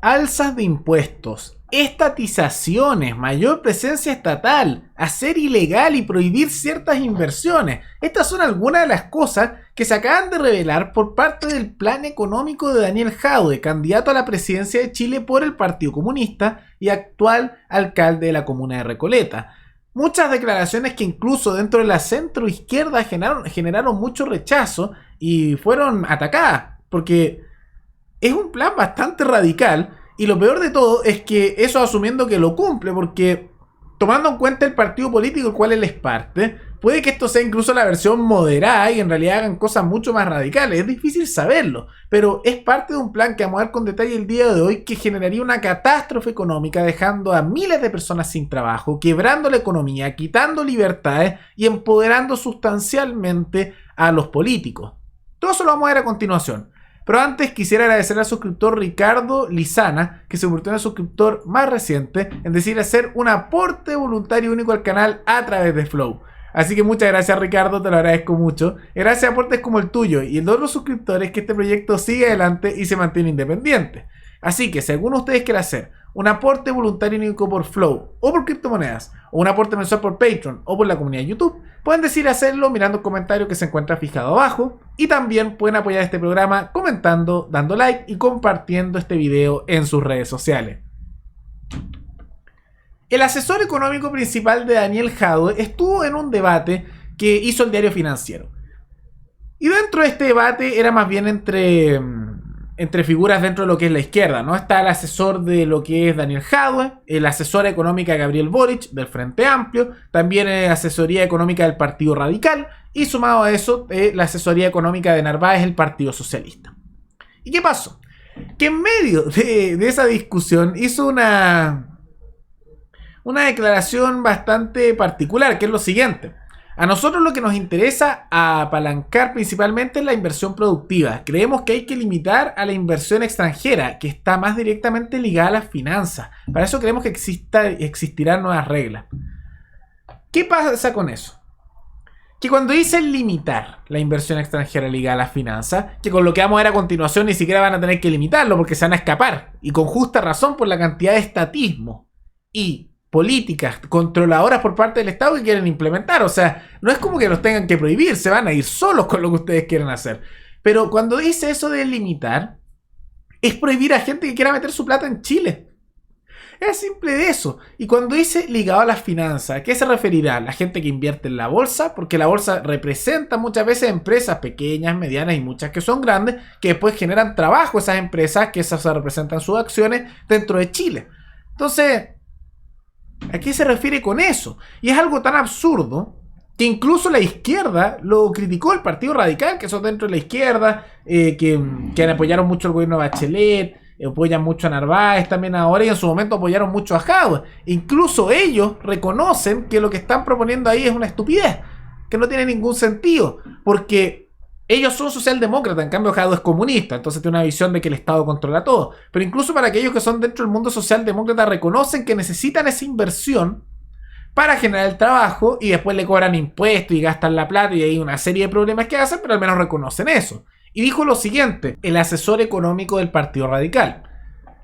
alzas de impuestos, estatizaciones, mayor presencia estatal, hacer ilegal y prohibir ciertas inversiones. Estas son algunas de las cosas que se acaban de revelar por parte del plan económico de Daniel Jadue, candidato a la presidencia de Chile por el Partido Comunista y actual alcalde de la comuna de Recoleta. Muchas declaraciones que incluso dentro de la centroizquierda generaron mucho rechazo y fueron atacadas, porque es un plan bastante radical. Y lo peor de todo es que eso asumiendo que lo cumple, porque tomando en cuenta el partido político del cual él es parte, puede que esto sea incluso la versión moderada y en realidad hagan cosas mucho más radicales. Es difícil saberlo, pero es parte de un plan que vamos a ver con detalle el día de hoy, que generaría una catástrofe económica, dejando a miles de personas sin trabajo, quebrando la economía, quitando libertades y empoderando sustancialmente a los políticos. Todo eso lo vamos a ver a continuación. Pero antes quisiera agradecer al suscriptor Ricardo Lizana, que se convirtió en el suscriptor más reciente, en decir hacer un aporte voluntario único al canal a través de Flow. Así que muchas gracias, Ricardo, te lo agradezco mucho. Gracias a aportes como el tuyo y el de otros suscriptores que este proyecto sigue adelante y se mantiene independiente. Así que si alguno de ustedes quiere hacer un aporte voluntario único por Flow o por criptomonedas, o un aporte mensual por Patreon o por la comunidad de YouTube, pueden decir hacerlo mirando el comentario que se encuentra fijado abajo, y también pueden apoyar este programa comentando, dando like y compartiendo este video en sus redes sociales. El asesor económico principal de Daniel Jadue estuvo en un debate que hizo el Diario Financiero. Y dentro de este debate era más bien entre figuras dentro de lo que es la izquierda, ¿no? Está el asesor de lo que es Daniel Jadue, el asesor económica Gabriel Boric del Frente Amplio, también asesoría económica del Partido Radical y sumado a eso la asesoría económica de Narváez, el Partido Socialista. ¿Y qué pasó? Que en medio de esa discusión hizo una declaración bastante particular, que es lo siguiente. A nosotros lo que nos interesa apalancar principalmente es la inversión productiva. Creemos que hay que limitar a la inversión extranjera, que está más directamente ligada a las finanzas. Para eso creemos que existirán nuevas reglas. ¿Qué pasa con eso? Que cuando dicen limitar la inversión extranjera ligada a las finanzas, que con lo que vamos a ver a continuación ni siquiera van a tener que limitarlo porque se van a escapar, y con justa razón por la cantidad de estatismo y políticas controladoras por parte del Estado que quieren implementar. O sea, no es como que los tengan que prohibir, se van a ir solos con lo que ustedes quieren hacer. Pero cuando dice eso de limitar, es prohibir a gente que quiera meter su plata en Chile. Es simple de eso. Y cuando dice ligado a las finanzas, ¿a qué se referirá? La gente que invierte en la bolsa, porque la bolsa representa muchas veces empresas pequeñas, medianas y muchas que son grandes, que después generan trabajo esas empresas, que esas representan sus acciones dentro de Chile. Entonces, ¿a qué se refiere con eso? Y es algo tan absurdo que incluso la izquierda lo criticó, el Partido Radical, que son dentro de la izquierda, que apoyaron mucho al gobierno de Bachelet, apoyan mucho a Narváez también ahora, y en su momento apoyaron mucho a Jadue. Incluso ellos reconocen que lo que están proponiendo ahí es una estupidez, que no tiene ningún sentido, porque ellos son socialdemócratas, en cambio Jadue es comunista, entonces tiene una visión de que el Estado controla todo. Pero incluso para aquellos que son dentro del mundo socialdemócrata reconocen que necesitan esa inversión para generar el trabajo y después le cobran impuestos y gastan la plata y hay una serie de problemas que hacen, pero al menos reconocen eso. Y dijo lo siguiente, el asesor económico del Partido Radical: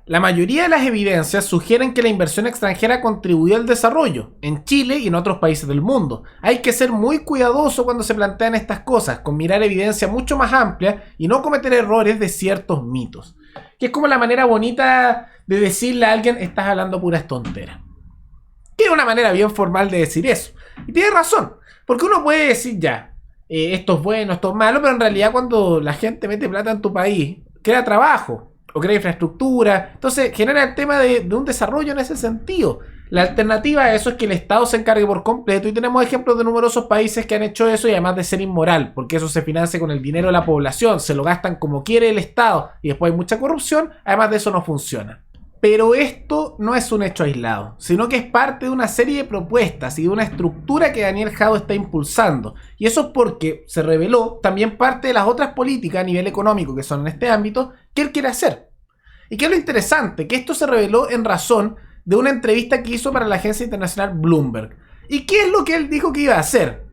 la mayoría de las evidencias sugieren que la inversión extranjera contribuyó al desarrollo en Chile y en otros países del mundo. Hay que ser muy cuidadoso cuando se plantean estas cosas, con mirar evidencia mucho más amplia y no cometer errores de ciertos mitos. Que es como la manera bonita de decirle a alguien, estás hablando puras tonteras. Que es una manera bien formal de decir eso. Y tiene razón, porque uno puede decir ya, esto es bueno, esto es malo, pero en realidad cuando la gente mete plata en tu país, crea trabajo o crea infraestructura, entonces genera el tema de un desarrollo en ese sentido. La alternativa a eso es que el Estado se encargue por completo, y tenemos ejemplos de numerosos países que han hecho eso, y además de ser inmoral, porque eso se financia con el dinero de la población, se lo gastan como quiere el Estado y después hay mucha corrupción, además de eso no funciona. Pero esto no es un hecho aislado, sino que es parte de una serie de propuestas y de una estructura que Daniel Jadue está impulsando. Y eso es porque se reveló también parte de las otras políticas a nivel económico que son en este ámbito que él quiere hacer. Y qué es lo interesante, que esto se reveló en razón de una entrevista que hizo para la agencia internacional Bloomberg. ¿Y qué es lo que él dijo que iba a hacer?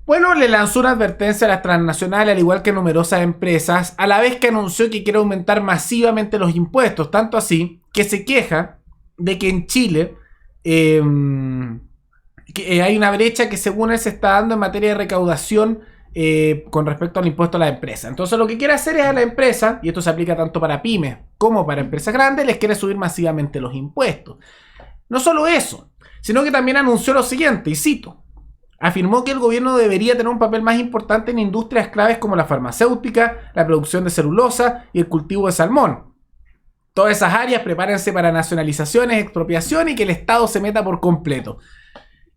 Bueno, le lanzó una advertencia a las transnacionales, al igual que a numerosas empresas, a la vez que anunció que quiere aumentar masivamente los impuestos, tanto así que se queja de que en Chile hay una brecha que según él se está dando en materia de recaudación con respecto al impuesto a la empresa. Entonces lo que quiere hacer es a la empresa, y esto se aplica tanto para pymes como para empresas grandes, les quiere subir masivamente los impuestos. No solo eso, sino que también anunció lo siguiente, y cito: afirmó que el gobierno debería tener un papel más importante en industrias claves como la farmacéutica, la producción de celulosa y el cultivo de salmón. Todas esas áreas prepárense para nacionalizaciones, expropiación y que el Estado se meta por completo.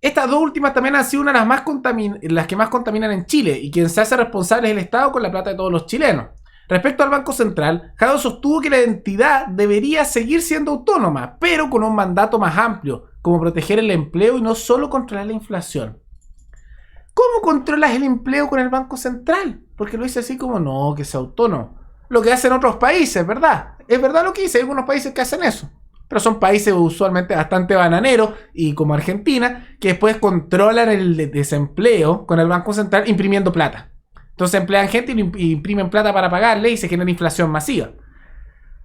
Estas dos últimas también han sido una de las que más contaminan en Chile, y quien se hace responsable es el Estado con la plata de todos los chilenos. Respecto al Banco Central, Jadwe sostuvo que la entidad debería seguir siendo autónoma, pero con un mandato más amplio, como proteger el empleo y no solo controlar la inflación. ¿Cómo controlas el empleo con el Banco Central? Porque lo dice así como, no, que sea autónomo. Lo que hacen otros países, ¿verdad? Es verdad lo que dice, hay algunos países que hacen eso. Pero son países usualmente bastante bananeros, y como Argentina, que después controlan el desempleo con el Banco Central imprimiendo plata. Entonces emplean gente y imprimen plata para pagarle y se genera inflación masiva.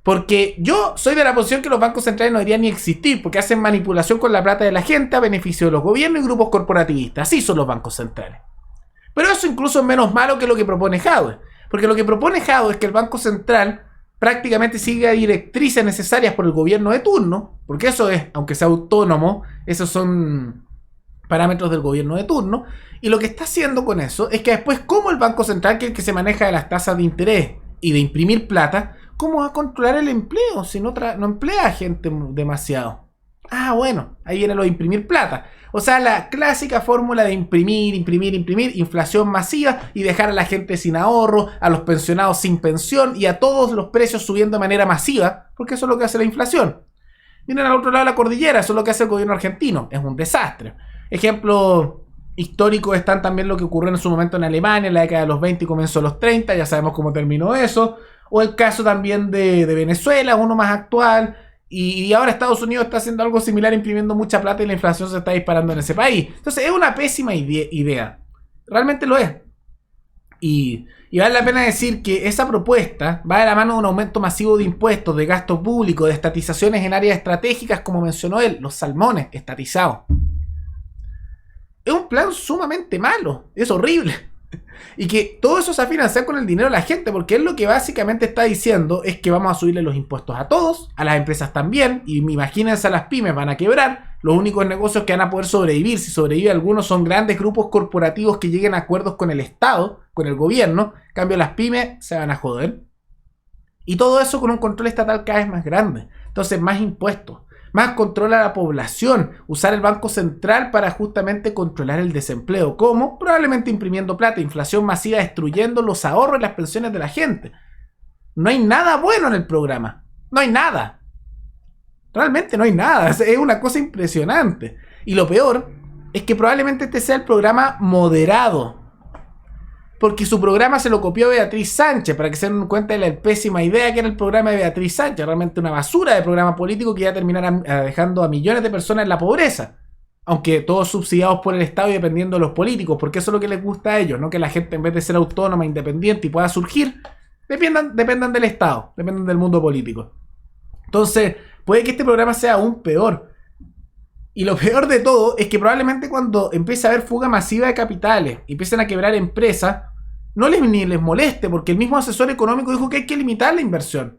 Porque yo soy de la posición que los bancos centrales no deberían ni existir, porque hacen manipulación con la plata de la gente a beneficio de los gobiernos y grupos corporativistas. Así son los bancos centrales. Pero eso incluso es menos malo que lo que propone Jadwe. Porque lo que propone Jadwe es que el Banco Central prácticamente siga directrices necesarias por el gobierno de turno, porque eso es, aunque sea autónomo, esos son parámetros del gobierno de turno. Y lo que está haciendo con eso es que después, como el Banco Central, que es el que se maneja de las tasas de interés y de imprimir plata, ¿cómo va a controlar el empleo si no emplea a gente demasiado? Ah, bueno, ahí viene lo de imprimir plata. O sea, la clásica fórmula de imprimir, inflación masiva y dejar a la gente sin ahorro, a los pensionados sin pensión y a todos los precios subiendo de manera masiva, porque eso es lo que hace la inflación. Miren al otro lado de la cordillera, eso es lo que hace el gobierno argentino. Es un desastre. Ejemplo histórico están también lo que ocurrió en su momento en Alemania, en la década de los 20 y comienzo de los 30, ya sabemos cómo terminó eso. O el caso también de Venezuela, uno más actual. Y ahora Estados Unidos está haciendo algo similar, imprimiendo mucha plata y la inflación se está disparando en ese país. Entonces es una pésima idea. Realmente lo es. Y vale la pena decir que esa propuesta va de la mano de un aumento masivo de impuestos, de gasto público, de estatizaciones en áreas estratégicas, como mencionó él, los salmones estatizados. Es un plan sumamente malo, es horrible. Y que todo eso se va a financiar con el dinero de la gente, porque él lo que básicamente está diciendo es que vamos a subirle los impuestos a todos, a las empresas también, y imagínense, a las pymes van a quebrar. Los únicos negocios que van a poder sobrevivir, si sobrevive algunos, son grandes grupos corporativos que lleguen a acuerdos con el Estado, con el gobierno. En cambio, las pymes se van a joder. Y todo eso con un control estatal cada vez más grande. Entonces, más impuestos, más control a la población, usar el Banco Central para justamente controlar el desempleo. ¿Cómo? Probablemente imprimiendo plata, inflación masiva, destruyendo los ahorros y las pensiones de la gente. No hay nada bueno en el programa. No hay nada. Realmente no hay nada. Es una cosa impresionante. Y lo peor es que probablemente este sea el programa moderado, porque su programa se lo copió Beatriz Sánchez, para que se den cuenta de la pésima idea que era el programa de Beatriz Sánchez. Realmente una basura de programa político que iba a terminar dejando a millones de personas en la pobreza. Aunque todos subsidiados por el Estado y dependiendo de los políticos, porque eso es lo que les gusta a ellos, ¿no? Que la gente, en vez de ser autónoma, independiente y pueda surgir, dependan del Estado, dependan del mundo político. Entonces, puede que este programa sea aún peor. Y lo peor de todo es que probablemente cuando empiece a haber fuga masiva de capitales y empiecen a quebrar empresas, no ni les moleste, porque el mismo asesor económico dijo que hay que limitar la inversión.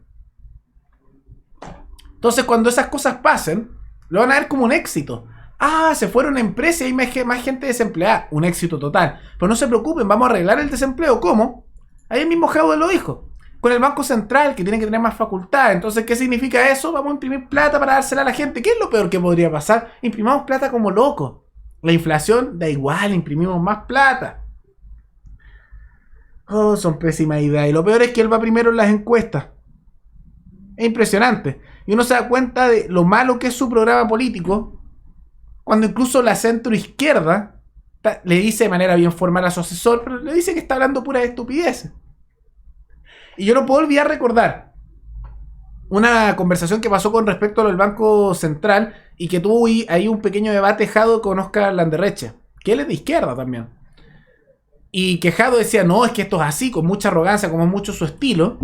Entonces, cuando esas cosas pasen, lo van a ver como un éxito. Ah, se fueron empresas y hay más gente desempleada. Un éxito total. Pero no se preocupen, vamos a arreglar el desempleo. ¿Cómo? Ahí el mismo Jadwe lo dijo. Con el Banco Central, que tiene que tener más facultad. Entonces, ¿qué significa eso? Vamos a imprimir plata para dársela a la gente. ¿Qué es lo peor que podría pasar? Imprimamos plata como locos. La inflación da igual, imprimimos más plata. Oh, son pésimas ideas. Y lo peor es que él va primero en las encuestas. Es impresionante. Y uno se da cuenta de lo malo que es su programa político, cuando incluso la centroizquierda le dice de manera bien formal a su asesor, pero le dice que está hablando pura estupidez. Y yo no puedo olvidar recordar una conversación que pasó con respecto al Banco Central y que tuvo ahí un pequeño debate Jadwe con Óscar Landerreche, que él es de izquierda también. Y Quejado decía, no, es que esto es así, con mucha arrogancia, como mucho su estilo.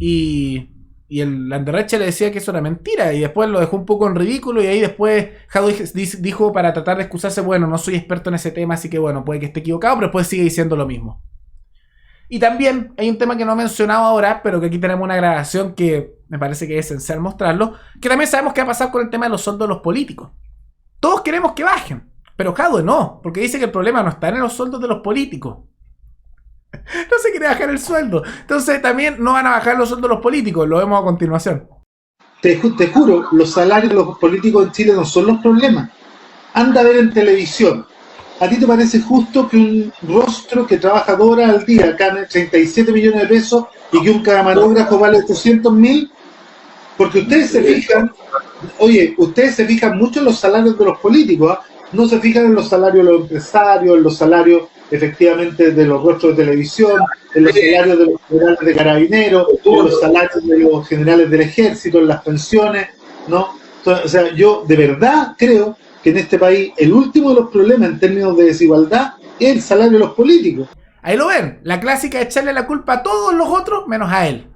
Y el Landerreche le decía que eso era mentira. Y después lo dejó un poco en ridículo. Y ahí después Jado dijo, para tratar de excusarse, bueno, no soy experto en ese tema, así que bueno, puede que esté equivocado, pero después sigue diciendo lo mismo. Y también hay un tema que no he mencionado ahora, pero que aquí tenemos una grabación que me parece que es esencial mostrarlo, que también sabemos qué va a pasar con el tema de los sueldos de los políticos. Todos queremos que bajen, pero Jadwe no, porque dice que el problema no está en los sueldos de los políticos. No se quiere bajar el sueldo. Entonces también no van a bajar los sueldos de los políticos, lo vemos a continuación. Te juro, los salarios de los políticos en Chile no son los problemas. Anda a ver en televisión. ¿A ti te parece justo que un rostro que trabaja 2 horas al día gane 37 millones de pesos y que un camarógrafo vale 800.000? Porque ustedes se fijan mucho en los salarios de los políticos, ¿eh? No se fijan en los salarios de los empresarios, en los salarios efectivamente de los rostros de televisión, en los salarios de los generales de carabineros, en los salarios de los generales del ejército, en las pensiones, ¿no? Entonces, o sea, yo de verdad creo que en este país el último de los problemas en términos de desigualdad es el salario de los políticos. Ahí lo ven, la clásica de echarle la culpa a todos los otros menos a él.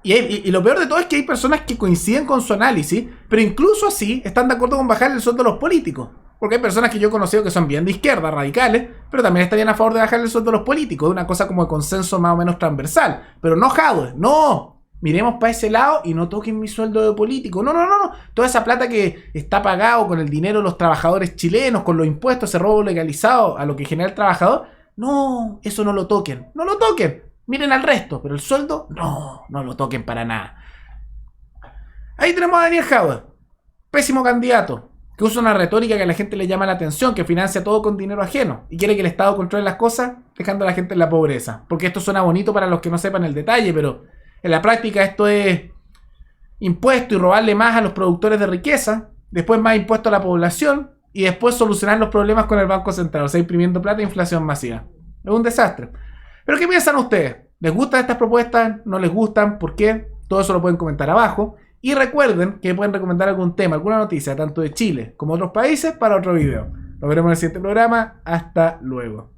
Y lo peor de todo es que hay personas que coinciden con su análisis, pero incluso así están de acuerdo con bajar el sueldo de los políticos. Porque hay personas que yo he conocido que son bien de izquierda, radicales, pero también estarían a favor de bajar el sueldo de los políticos. Es una cosa como de consenso más o menos transversal. Pero no Jadwe, no. Miremos para ese lado y no toquen mi sueldo de político. No. Toda esa plata que está pagado con el dinero de los trabajadores chilenos, con los impuestos, ese robo legalizado a lo que genera el trabajador. No, eso no lo toquen. No lo toquen. Miren al resto, pero el sueldo, no lo toquen para nada. Ahí tenemos a Daniel Jadwe, pésimo candidato, que usa una retórica que a la gente le llama la atención, que financia todo con dinero ajeno y quiere que el Estado controle las cosas, dejando a la gente en la pobreza. Porque esto suena bonito para los que no sepan el detalle, pero en la práctica esto es impuesto y robarle más a los productores de riqueza, después más impuesto a la población y después solucionar los problemas con el Banco Central, o sea, imprimiendo plata e inflación masiva. Es un desastre. ¿Pero qué piensan ustedes? ¿Les gustan estas propuestas? ¿No les gustan? ¿Por qué? Todo eso lo pueden comentar abajo. Y recuerden que pueden recomendar algún tema, alguna noticia, tanto de Chile como de otros países, para otro video. Nos veremos en el siguiente programa. Hasta luego.